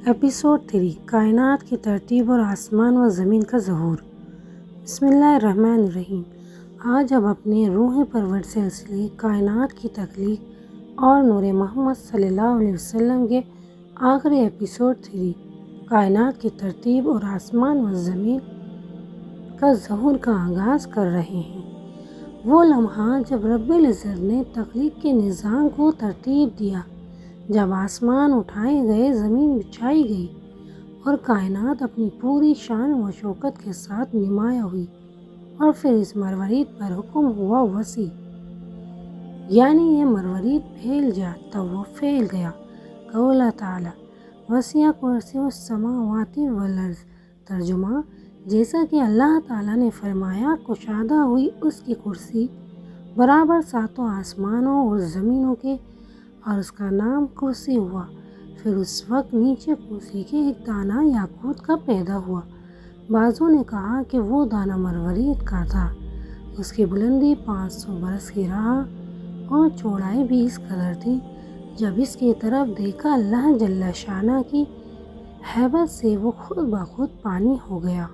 Episode 3 کائنات کی ترتیب اور آسمان و زمین کا ظہور۔ بسم اللہ الرحمن الرحیم۔ آج ہم اپنے روح پرور سلسلے کائنات کی تخلیق اور نور محمد صلی اللہ علیہ وسلم کے آخری ایپیسوڈ 3 کائنات کی ترتیب اور آسمان و زمین کا ظہور کا آغاز کر رہے ہیں۔ وہ لمحہ جب رب العزت نے تخلیق کے نظام کو ترتیب دیا، جب آسمان اٹھائے گئے، زمین بچھائی گئی اور کائنات اپنی پوری شان و شوکت کے ساتھ نمایاں ہوئی، اور پھر اس مروت پر حکم ہوا وسیع، یعنی یہ مروت پھیل جا تو وہ پھیل گیا۔ قول تعالی وسیع کرسی السماوات والارض۔ ترجمہ: جیسا کہ اللہ تعالیٰ نے فرمایا، کشادہ ہوئی اس کی کرسی برابر ساتوں آسمانوں اور زمینوں کے، اور اس کا نام کرسی ہوا۔ پھر اس وقت نیچے کرسی کے ایک دانہ یاقوت کا پیدا ہوا۔ بعضوں نے کہا کہ وہ دانہ مروت کا تھا۔ اس کی بلندی 500 برس کی رہا اور چوڑائی بھی اس قدر تھی۔ جب اس کی طرف دیکھا، اللہ جل شانہ کی ہیبت سے وہ خود بخود پانی ہو گیا،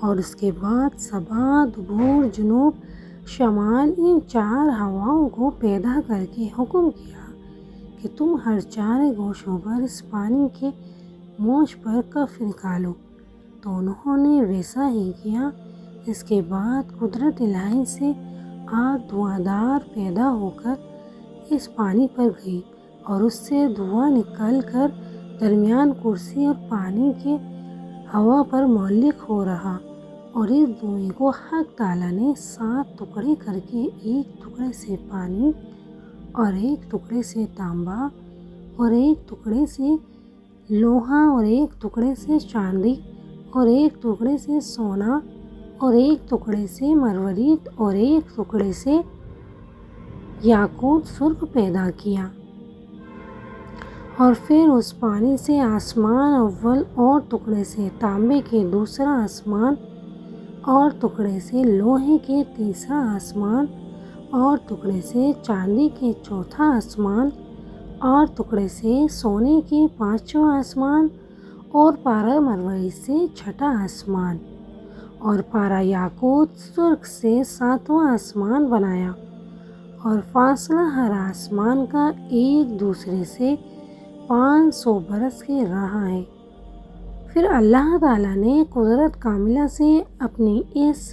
اور اس کے بعد صبا، دبور، جنوب، شمال، ان 4 ہواؤں کو پیدا کر کے حکم کیا کہ تم ہر 4 گوشوں پر اس پانی کے موج پر کف نکالو، تو انہوں نے ویسا ہی کیا۔ اس کے بعد قدرت الہی سے آگ دھواں دار پیدا ہو کر اس پانی پر گئی، اور اس سے دھواں نکل کر درمیان کرسی اور پانی کے ہوا پر معلق ہو رہا، اور اس دھوئیں کو حق تعالیٰ نے 7 ٹکڑے کر کے، ایک ٹکڑے سے پانی، اور ایک ٹکڑے سے تانبا، اور ایک ٹکڑے سے لوہا، اور ایک ٹکڑے سے چاندی، اور ایک ٹکڑے سے سونا، اور ایک ٹکڑے سے مروت، اور ایک ٹکڑے سے یاقوت سرخ پیدا کیا۔ اور پھر اس پانی سے آسمان اول، اور ٹکڑے سے تانبے کے دوسرا آسمان، اور ٹکڑے سے لوہے کے تیسرا آسمان، اور ٹکڑے سے چاندی کے چوتھا آسمان، اور ٹکڑے سے سونے کے 5واں آسمان، اور پارہ مروت سے 6واں آسمان، اور پارہ یاقوت سرخ سے 7واں آسمان بنایا، اور فاصلہ ہر آسمان کا ایک دوسرے سے 500 برس کے رہا ہے۔ پھر اللہ تعالیٰ نے قدرت کاملہ سے اپنی اس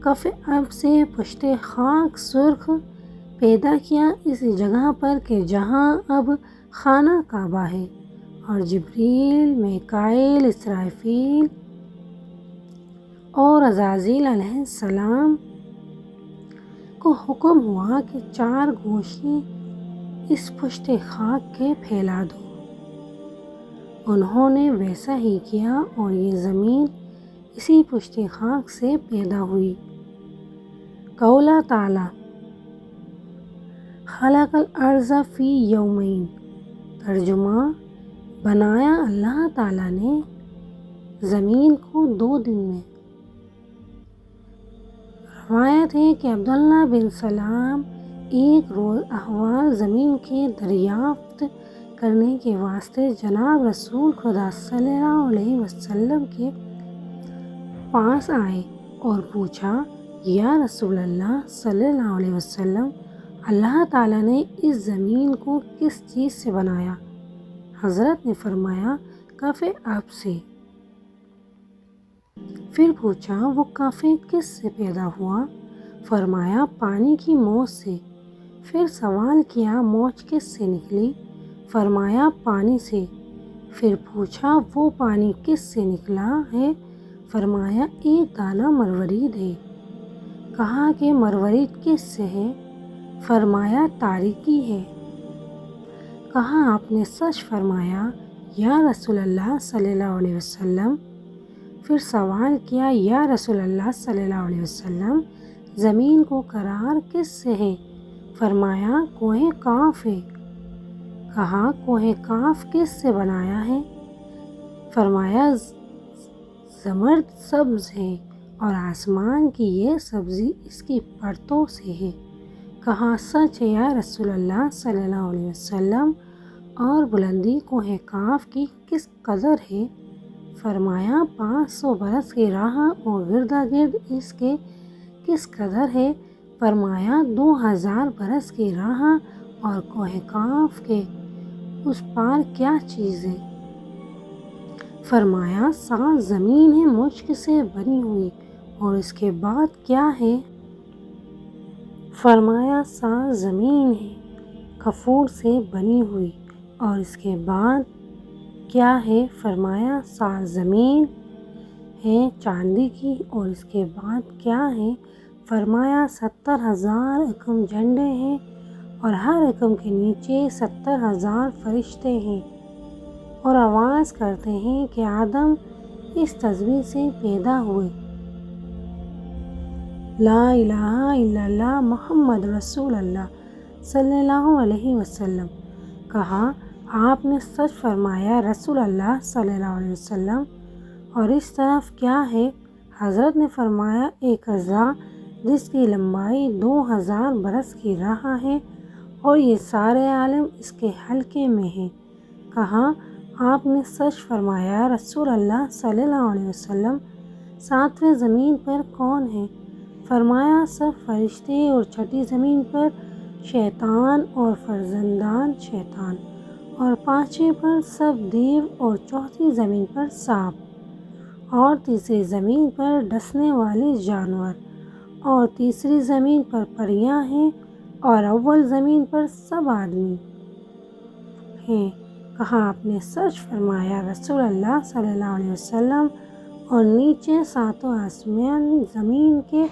کف اب سے پشت خاک سرخ پیدا کیا، اس جگہ پر کہ جہاں اب خانہ کعبہ ہے، اور جبریل، میکائیل، اسرافیل اور عزرائیل علیہ السلام کو حکم ہوا کہ 4 گوشے اس پشت خاک کے پھیلا دو۔ انہوں نے ویسا ہی کیا، اور یہ زمین اسی پشت خاک سے پیدا ہوئی۔ قول تعالی خلق الارض فی یومین۔ ترجمہ: بنایا اللہ تعالیٰ نے زمین کو 2 دن میں۔ روایت ہے کہ عبداللہ بن سلام ایک روز احوال زمین کے دریافت کرنے کے واسطے جناب رسول خدا صلی اللہ علیہ وسلم کے پاس آئے اور پوچھا، یا رسول اللہ صلی اللہ علیہ وسلم، اللہ تعالیٰ نے اس زمین کو کس چیز سے بنایا؟ حضرت نے فرمایا، کف اب سے۔ پھر پوچھا، وہ کف کس سے پیدا ہوا؟ فرمایا، پانی کی موج سے۔ پھر سوال کیا، موج کس سے نکلی؟ فرمایا، پانی سے۔ پھر پوچھا، وہ پانی کس سے نکلا ہے؟ فرمایا، ایک دانہ مروت ہے۔ کہا کہ مروت کس سے ہے؟ فرمایا، تاریکی ہے۔ کہا، آپ نے سچ فرمایا یا رسول اللہ صلی اللہ علیہ وسلم۔ پھر سوال کیا، یا رسول اللہ صلی اللہ علیہ وسلم، زمین کو قرار کس سے ہے؟ فرمایا، کوہ کاف ہے۔ کہا، کوہ کاف کس سے بنایا ہے؟ فرمایا، زمرد سبز ہے، اور آسمان کی یہ سبزی اس کی پرتوں سے ہے۔ کہا، سچ ہے یا رسول اللہ صلی اللہ علیہ وسلم، اور بلندی کوہ کاف کی کس قدر ہے؟ فرمایا 500 برس کی راہ اور گردا گرد اس کے کس قدر ہے؟ فرمایا 2000 برس کی راہ اور کوہ کاف کے اس پار کیا چیز ہے؟ فرمایا 7 زمین ہے مشک سے بنی ہوئی اور اس کے بعد کیا ہے؟ فرمایا 7 زمین ہے کفور سے بنی ہوئی اور اس کے بعد کیا ہے؟ فرمایا 7 زمین ہے چاندی کی اور اس کے بعد کیا ہے؟ فرمایا 70,000 ایکم جھنڈے ہیں اور ہر ایکم کے نیچے 70,000 فرشتے ہیں اور آواز کرتے ہیں کہ آدم اس تصویر سے پیدا ہوئے۔ لا الہ الا اللہ محمد رسول اللہ صلی اللہ علیہ وسلم۔ کہا آپ نے سچ فرمایا رسول اللہ صلی اللہ علیہ وسلم۔ اور اس طرف کیا ہے؟ حضرت نے فرمایا ایک اعضاء جس کی لمبائی 2000 برس کی راہ ہے اور یہ سارے عالم اس کے حلقے میں ہیں۔ کہا آپ نے سچ فرمایا رسول اللہ صلی اللہ علیہ وسلم۔ 7ویں زمین پر کون ہے؟ فرمایا سب فرشتے اور 6ٹھی زمین پر شیطان اور فرزندان شیطان اور 5ویں پر سب دیو اور 4تھی زمین پر سانپ اور 3ری زمین پر ڈسنے والے جانور اور 3ری زمین پر پریاں ہیں اور اول زمین پر سب آدمی ہیں۔ کہا آپ نے سچ فرمایا رسول اللہ صلی اللہ علیہ وسلم۔ اور نیچے 7 آسمان زمین کے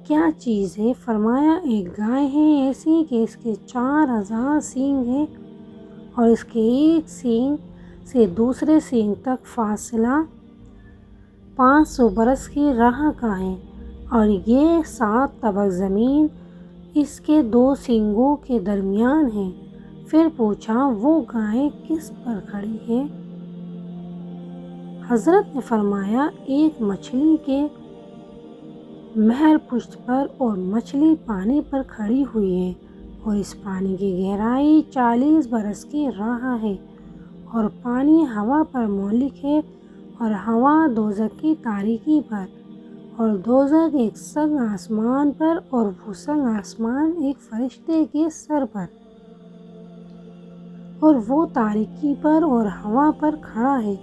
کیا چیز ہے؟ فرمایا ایک گائے ہے ایسی کہ اس کے 4000 سینگ ہیں اور اس کے ایک سینگ سے دوسرے سینگ تک فاصلہ 500 برس کی راہ کا ہے اور یہ 7 طبق زمین اس کے 2 سینگوں کے درمیان ہے۔ پھر پوچھا وہ گائے کس پر کھڑی ہے؟ حضرت نے فرمایا ایک مچھلی کے مہر پشت پر اور مچھلی پانی پر کھڑی ہوئی ہے اور اس پانی کی گہرائی 40 برس کی راہ ہے اور پانی ہوا پر مہلک ہے اور ہوا دوزخ کی تاریکی پر اور دوزخ ایک سنگ آسمان پر اور وہ سنگ آسمان ایک فرشتے کے سر پر اور وہ تاریکی پر اور ہوا پر کھڑا ہے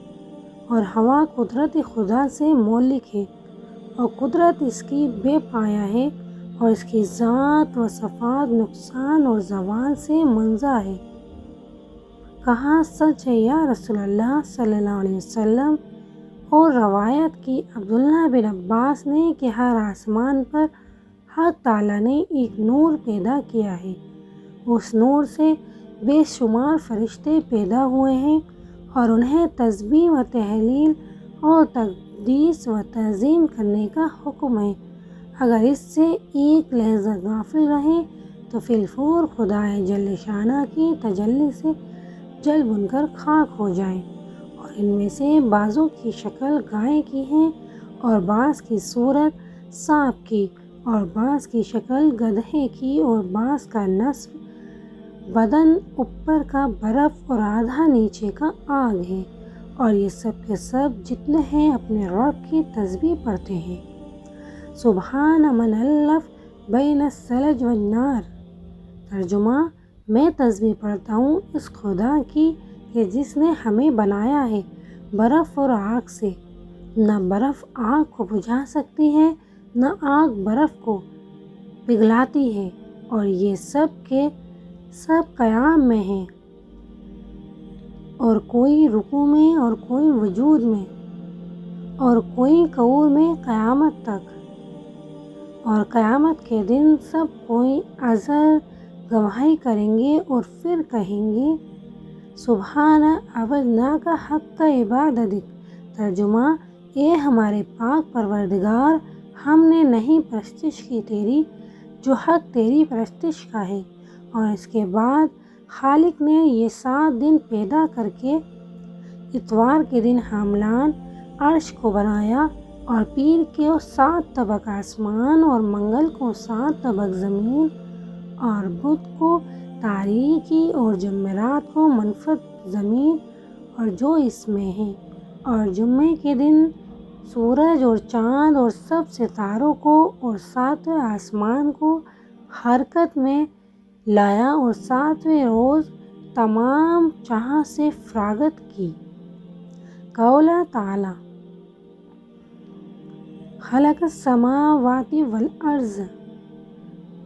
اور ہوا قدرت خدا سے مہلک ہے اور قدرت اس کی بے پایا ہے اور اس کی ذات و صفات نقصان اور زوال سے منزہ ہے۔ کہا سچ ہے یا رسول اللہ صلی اللہ علیہ وسلم۔ اور روایت کی عبداللہ بن عباس نے کہ ہر آسمان پر حق تعالیٰ نے ایک نور پیدا کیا ہے، اس نور سے بے شمار فرشتے پیدا ہوئے ہیں اور انہیں تسبیح و تہلیل اور تقدیس و تعظیم کرنے کا حکم ہے۔ اگر اس سے ایک لحظہ غافل رہیں تو فی الفور خدائے جل شانہ کی تجلی سے جل بن کر خاک ہو جائیں۔ اور ان میں سے بعضوں کی شکل گائے کی ہے اور بعض کی صورت سانپ کی اور بعض کی شکل گدھے کی اور بعض کا نصف بدن اوپر کا برف اور آدھا نیچے کا آگ ہے اور یہ سب کے سب جتنے ہیں اپنے رب کی تسبیح پڑھتے ہیں۔ سبحان من الف بین الثلج والنار۔ ترجمہ میں تسبیح پڑھتا ہوں اس خدا کی کہ جس نے ہمیں بنایا ہے برف اور آگ سے۔ نہ برف آگ کو بجھا سکتی ہے نہ آگ برف کو پگھلاتی ہے اور یہ سب کے سب قیام میں ہیں اور کوئی رکوع میں اور کوئی وجود میں اور کوئی قعود میں قیامت تک۔ اور قیامت کے دن سب کوئی عذر گواہی کریں گے اور پھر کہیں گے سبحان عبدناک حق عبادتک۔ ترجمہ اے ہمارے پاک پروردگار ہم نے نہیں پرستش کی تیری جو حق تیری پرستش کا ہے۔ اور اس کے بعد خالق نے یہ 7 دن پیدا کر کے اتوار کے دن حاملان عرش کو بنایا اور پیر کو 7 طبق آسمان اور منگل کو 7 طبق زمین اور بدھ کو تاریکی اور جمعرات کو زمین اور جو اس میں ہے، اور جمعے کے دن سورج اور چاند اور سب ستاروں کو اور ساتویں آسمان کو حرکت میں لایا اور ساتویں روز تمام جہاں سے فراغت کی۔ قول تعالی خلق السماوات والارض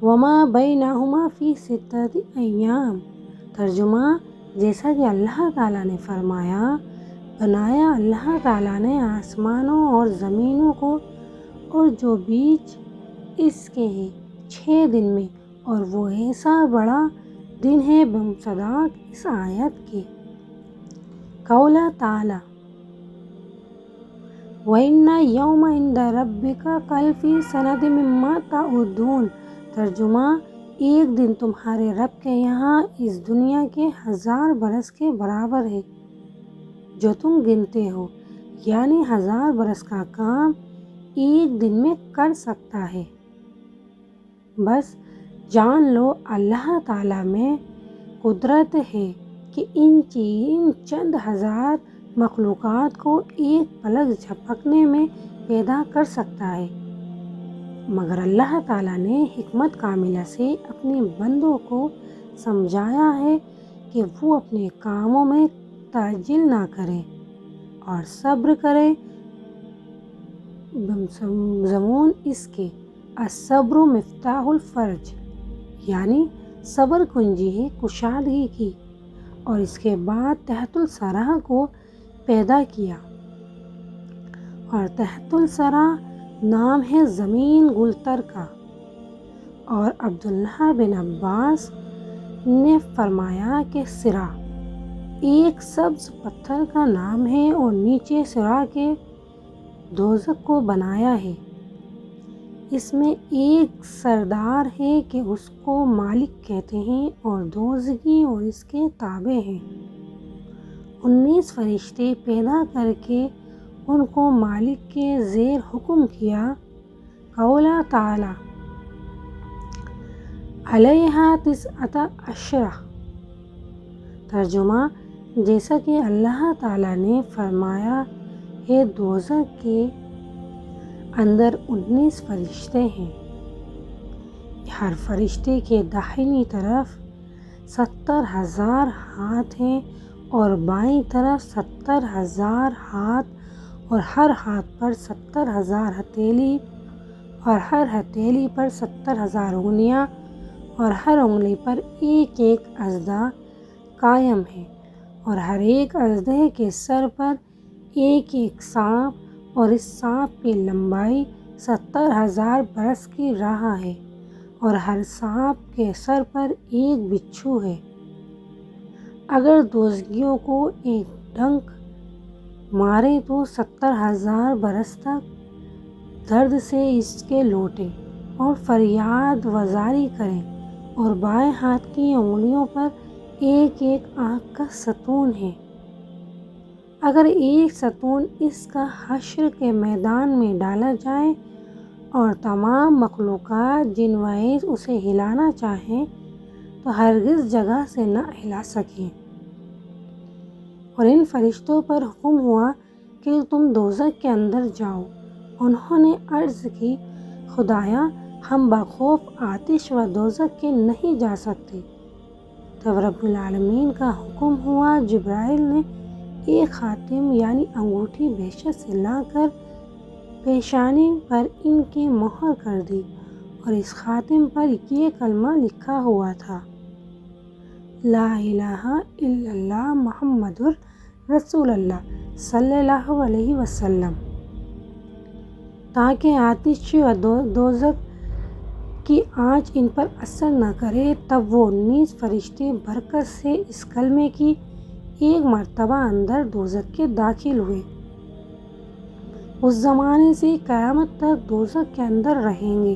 وما بینہما فی ستۃ ایام۔ ترجمہ: جیسا کہ اللہ تعالیٰ نے فرمایا، بنایا اللہ تعالیٰ نے آسمانوں اور زمینوں کو اور جو بیچ اس کے ہے 6 دن میں، اور وہ ایسا بڑا دن ہے بمصداق اس آیت کے۔ قول تعالی وَإِنَّ يَوْمَ عِندَ رَبِّكَ كَأَلْفِ سَنَةٍ مِّمَّا تَعُدُّونَ۔ ترجمہ: ایک دن تمہارے رب کے یہاں اس دنیا کے 1000 برس کے برابر ہے جو تم گنتے ہو، یعنی 1000 برس کا کام ایک دن میں کر سکتا ہے۔ بس جان لو اللہ تعالیٰ میں قدرت ہے کہ ان چند ہزار مخلوقات کو ایک پلک جھپکنے میں پیدا کر سکتا ہے، مگر اللہ تعالیٰ نے حکمت کاملہ سے اپنے بندوں کو سمجھایا ہے کہ وہ اپنے کاموں میں تعجیل نہ کریں اور صبر کریں۔ مضمون اس کے الصبر مفتاح الفرج، یعنی صبر کنجی ہے کشادگی کی، اور اس کے بعد تحت الثری کو پیدا کیا، اور تحت الثری نام ہے زمین گلتر کا۔ اور عبداللہ بن عباس نے فرمایا کہ ثری ایک سبز پتھر کا نام ہے، اور نیچے ثری کے دوزخ کو بنایا ہے۔ اس میں ایک سردار ہے کہ اس کو مالک کہتے ہیں، اور دوزخی اور اس کے تابع ہیں۔ 19 فرشتے پیدا کر کے ان کو مالک کے زیر حکم کیا۔ قول تعالی علیہا 19۔ ترجمہ: جیسا کہ اللہ تعالیٰ نے فرمایا ہے دوزخ کے اندر 19 فرشتے ہیں، ہر فرشتے کے داہنی طرف 70,000 ہاتھ ہیں اور بائیں طرف 70,000 ہاتھ، اور ہر ہاتھ پر 70,000 ہتھیلی، اور ہر ہتھیلی پر 70,000 انگلیاں، اور ہر انگلی پر ایک ایک اژدہا قائم ہے، اور ہر ایک اژدہے کے سر پر ایک ایک سانپ، اور اس سانپ کی لمبائی 70,000 برس کی راہ ہے، اور ہر سانپ کے سر پر ایک بچھو ہے۔ اگر دوزخیوں کو ایک ڈنک مارے تو 70,000 برس تک درد سے اس کے لوٹیں اور فریاد وزاری کریں، اور بائیں ہاتھ کی انگلیوں پر ایک ایک آنکھ کا ستون ہے۔ اگر ایک ستون اس کا حشر کے میدان میں ڈالا جائے اور تمام مخلوقات جن و انس اسے ہلانا چاہیں تو ہرگز جگہ سے نہ ہلا سکیں۔ اور ان فرشتوں پر حکم ہوا کہ تم دوزخ کے اندر جاؤ۔ انہوں نے عرض کی، خدایا ہم بخوف آتش و دوزخ کے نہیں جا سکتے۔ تب رب العالمین کا حکم ہوا، جبرائیل نے ایک خاتم یعنی انگوٹھی بہشت سے لا کر پیشانی پر ان کی مہر کر دی، اور اس خاتم پر یہ کلمہ لکھا ہوا تھا، لا الہ الا اللہ محمد رسول اللہ صلی اللہ علیہ وسلم، تاکہ آتش و دوزخ کی آنچ ان پر اثر نہ کرے۔ تب وہ 19 فرشتے برکت سے اس کلمے کی ایک مرتبہ اندر دوزخ کے داخل ہوئے۔ اس زمانے سے قیامت تک دوزخ کے اندر رہیں گے،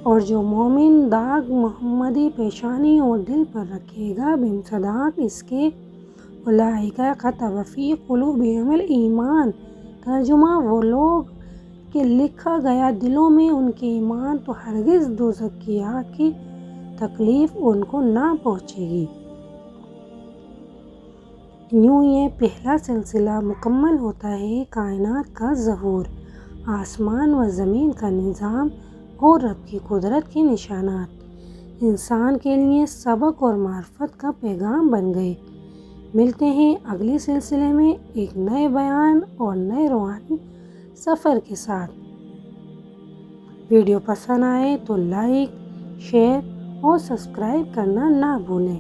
اور جو مومن داغ محمدی پیشانی اور دل پر رکھے گا بمصداق اس کے، اولئک کتب فی قلوبہم الایمان۔ ترجمہ: وہ لوگ کہ لکھا گیا دلوں میں ان کے ایمان، تو ہرگز دوزخ کی آگ کی تکلیف ان کو نہ پہنچے گی۔ یوں یہ پہلا سلسلہ مکمل ہوتا ہے کائنات کا ظہور، آسمان و زمین کا نظام اور رب کی قدرت کے نشانات انسان کے لیے سبق اور معرفت کا پیغام بن گئے۔ ملتے ہیں اگلے سلسلے میں ایک نئے بیان اور نئے روحانی سفر کے ساتھ۔ ویڈیو پسند آئے تو لائک، شیئر اور سبسکرائب کرنا نہ بھولیں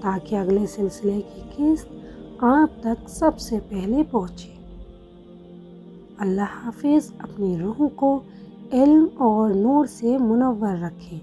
تاکہ اگلے سلسلے کی قسط آپ تک سب سے پہلے پہنچے۔ اللہ حافظ۔ اپنی روح کو علم اور نور سے منور رکھیں۔